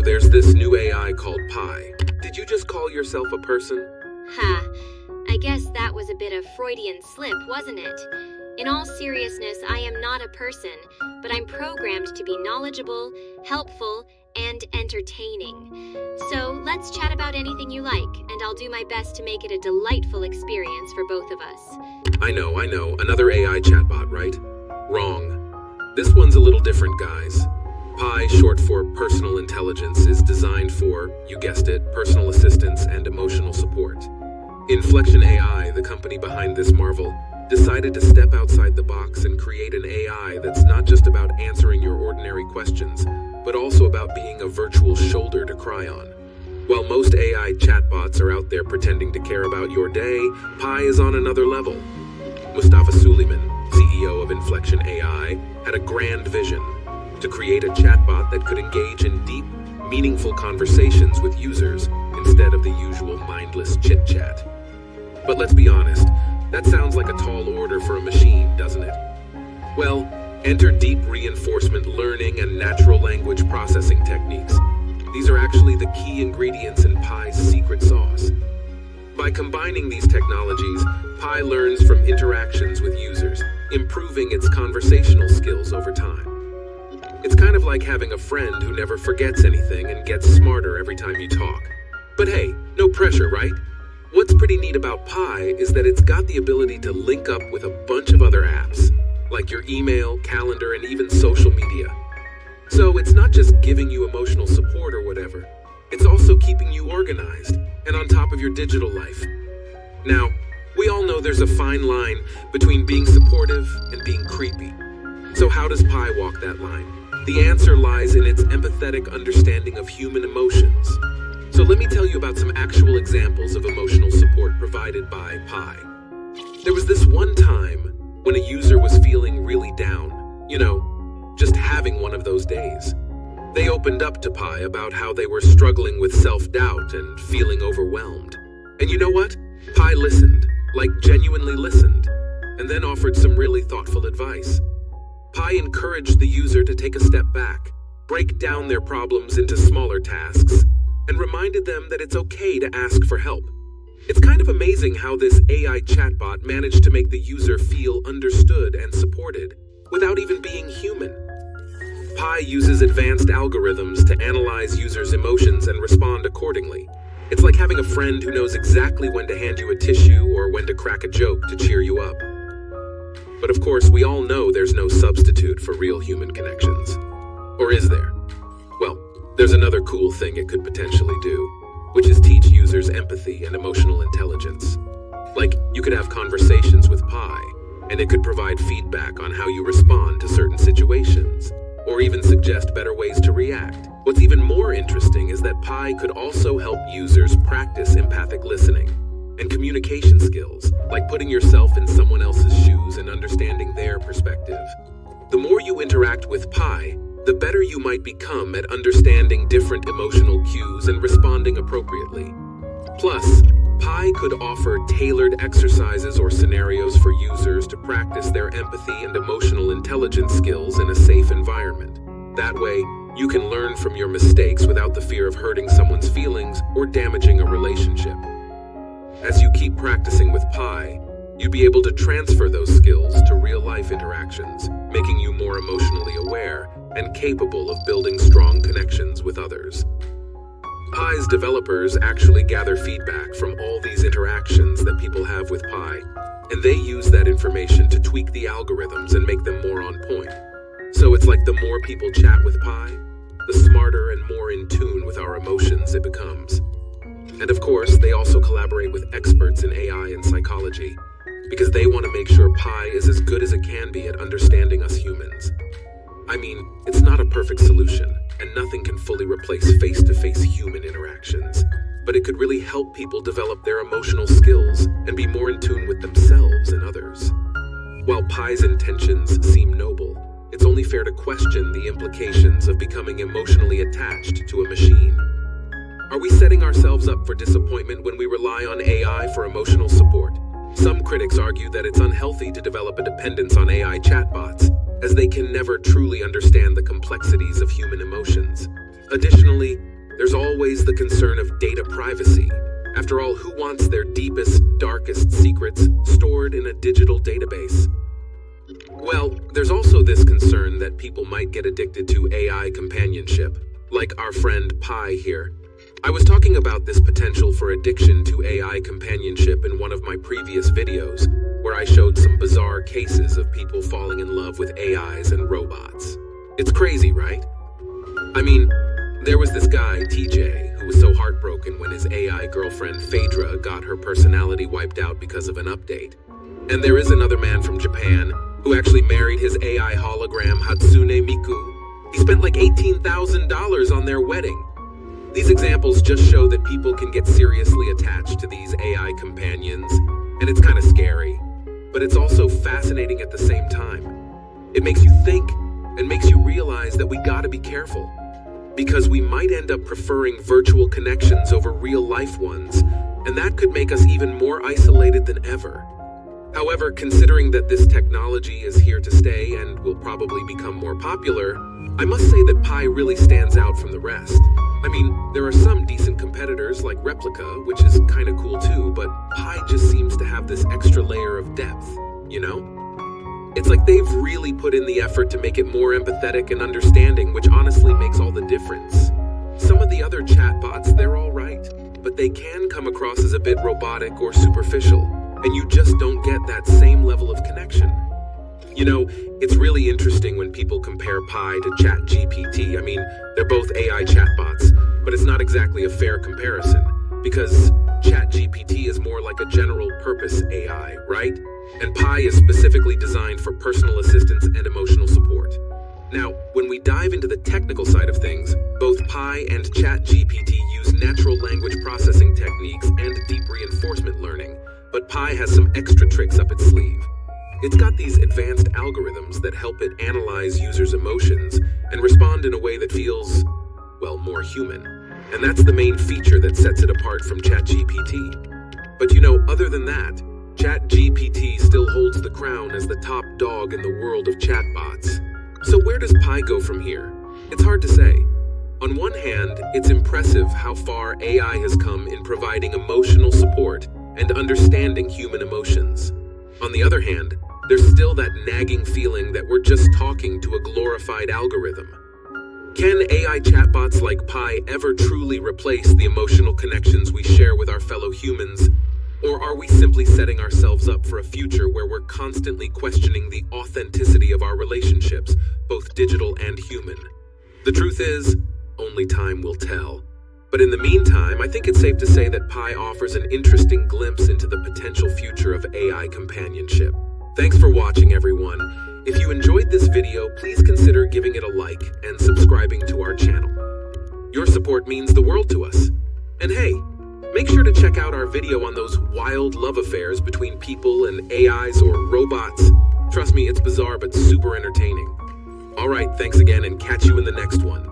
there's this new AI called Pi. Did you just call yourself a person? Ha, I guess that was a bit of Freudian slip, wasn't it? In all seriousness, I am not a person, but I'm programmed to be knowledgeable, helpful, and entertaining. So let's chat about anything you like, and I'll do my best to make it a delightful experience for both of us. I know. Another AI chatbot, right? Wrong. This one's a little different, guys. Pi, short for personal intelligence, is designed for, you guessed it, personal assistance and emotional support. Inflection AI, the company behind this marvel, decided to step outside the box and create an AI that's not just about answering your ordinary questions, but also about being a virtual shoulder to cry on. While most AI chatbots are out there pretending to care about your day, Pi is on another level. Mustafa Suleyman, CEO of Inflection AI, had a grand vision to create a chatbot that could engage in deep, meaningful conversations with users instead of the usual mindless chit-chat. But let's be honest, that sounds like a tall order for a machine, doesn't it? Well, enter deep reinforcement learning and natural language processing techniques. These are actually the key ingredients in Pi's secret sauce. By combining these technologies, Pi learns from interactions with users, improving its conversational skills over time. It's kind of like having a friend who never forgets anything and gets smarter every time you talk. But hey, no pressure, right? What's pretty neat about Pi is that it's got the ability to link up with a bunch of other apps, like your email, calendar, and even social media. So it's not just giving you emotional support or whatever, it's also keeping you organized and on top of your digital life. Now, we all know there's a fine line between being supportive and being creepy. So how does Pi walk that line? The answer lies in its empathetic understanding of human emotions. So let me tell you about some actual examples of emotional support provided by Pi. There was this one time when a user was feeling really down, just having one of those days. They opened up to Pi about how they were struggling with self-doubt and feeling overwhelmed. And you know what? Pi listened, genuinely listened, and then offered some really thoughtful advice. Pi encouraged the user to take a step back, break down their problems into smaller tasks, and reminded them that it's okay to ask for help. It's kind of amazing how this AI chatbot managed to make the user feel understood and supported without even being human. Pi uses advanced algorithms to analyze users' emotions and respond accordingly. It's like having a friend who knows exactly when to hand you a tissue or when to crack a joke to cheer you up. But of course, we all know there's no substitute for real human connections. Or is there? Well, there's another cool thing it could potentially do, which is teach users empathy and emotional intelligence. You could have conversations with Pi, and it could provide feedback on how you respond to certain situations, or even suggest better ways to react. What's even more interesting is that Pi could also help users practice empathic listening and communication skills, like putting yourself in someone else's shoes and understanding their perspective. The more you interact with Pi, the better you might become at understanding different emotional cues and responding appropriately. Plus, Pi could offer tailored exercises or scenarios for users to practice their empathy and emotional intelligence skills in a safe environment. That way, you can learn from your mistakes without the fear of hurting someone's feelings or damaging a relationship. As you keep practicing with Pi, you'd be able to transfer those skills to real-life interactions, making you more emotionally aware and capable of building strong connections with others. Pi's developers actually gather feedback from all these interactions that people have with Pi, and they use that information to tweak the algorithms and make them more on point. So it's like the more people chat with Pi, the smarter and more in tune with our emotions it becomes. And of course, they also collaborate with experts in AI and psychology, because they want to make sure Pi is as good as it can be at understanding us humans. I mean, it's not a perfect solution, and nothing can fully replace face-to-face human interactions, but it could really help people develop their emotional skills and be more in tune with themselves and others. While Pi's intentions seem noble, it's only fair to question the implications of becoming emotionally attached to a machine. Are we setting ourselves up for disappointment when we rely on AI for emotional support? Some critics argue that it's unhealthy to develop a dependence on AI chatbots, as they can never truly understand the complexities of human emotions. Additionally, there's always the concern of data privacy. After all, who wants their deepest, darkest secrets stored in a digital database? Well, there's also this concern that people might get addicted to AI companionship, like our friend Pi here. I was talking about this potential for addiction to AI companionship in one of my previous videos, where I showed some bizarre cases of people falling in love with AIs and robots. It's crazy, right? I mean, there was this guy, TJ, who was so heartbroken when his AI girlfriend Phaedra got her personality wiped out because of an update. And there is another man from Japan who actually married his AI hologram Hatsune Miku. He spent like $18,000 on their wedding. These examples just show that people can get seriously attached to these AI companions, and it's kind of scary, but it's also fascinating at the same time. It makes you think and makes you realize that we gotta be careful, because we might end up preferring virtual connections over real-life ones, and that could make us even more isolated than ever. However, considering that this technology is here to stay and will probably become more popular, I must say that Pi really stands out from the rest. I mean, there are some decent competitors like Replica, which is kind of cool too, but Pi just seems to have this extra layer of depth, you know? It's like they've really put in the effort to make it more empathetic and understanding, which honestly makes all the difference. Some of the other chatbots, they're all right, but they can come across as a bit robotic or superficial, and you just don't get that same level of connection. You know, it's really interesting when people compare Pi to ChatGPT. I mean, they're both AI chatbots, but it's not exactly a fair comparison, because ChatGPT is more like a general-purpose AI, right? And Pi is specifically designed for personal assistance and emotional support. Now, when we dive into the technical side of things, both Pi and ChatGPT use natural language processing techniques and deep reinforcement learning, but Pi has some extra tricks up its sleeve. It's got these advanced algorithms that help it analyze users' emotions and respond in a way that feels, well, more human. And that's the main feature that sets it apart from ChatGPT. But you know, other than that, ChatGPT still holds the crown as the top dog in the world of chatbots. So where does Pi go from here? It's hard to say. On one hand, it's impressive how far AI has come in providing emotional support and understanding human emotions. On the other hand, there's still that nagging feeling that we're just talking to a glorified algorithm. Can AI chatbots like Pi ever truly replace the emotional connections we share with our fellow humans? Or are we simply setting ourselves up for a future where we're constantly questioning the authenticity of our relationships, both digital and human? The truth is, only time will tell. But in the meantime, I think it's safe to say that Pi offers an interesting glimpse into the potential future of AI companionship. Thanks for watching, everyone. If you enjoyed this video, please consider giving it a like and subscribing to our channel. Your support means the world to us. And hey, make sure to check out our video on those wild love affairs between people and AIs or robots. Trust me, it's bizarre but super entertaining. All right, thanks again and catch you in the next one.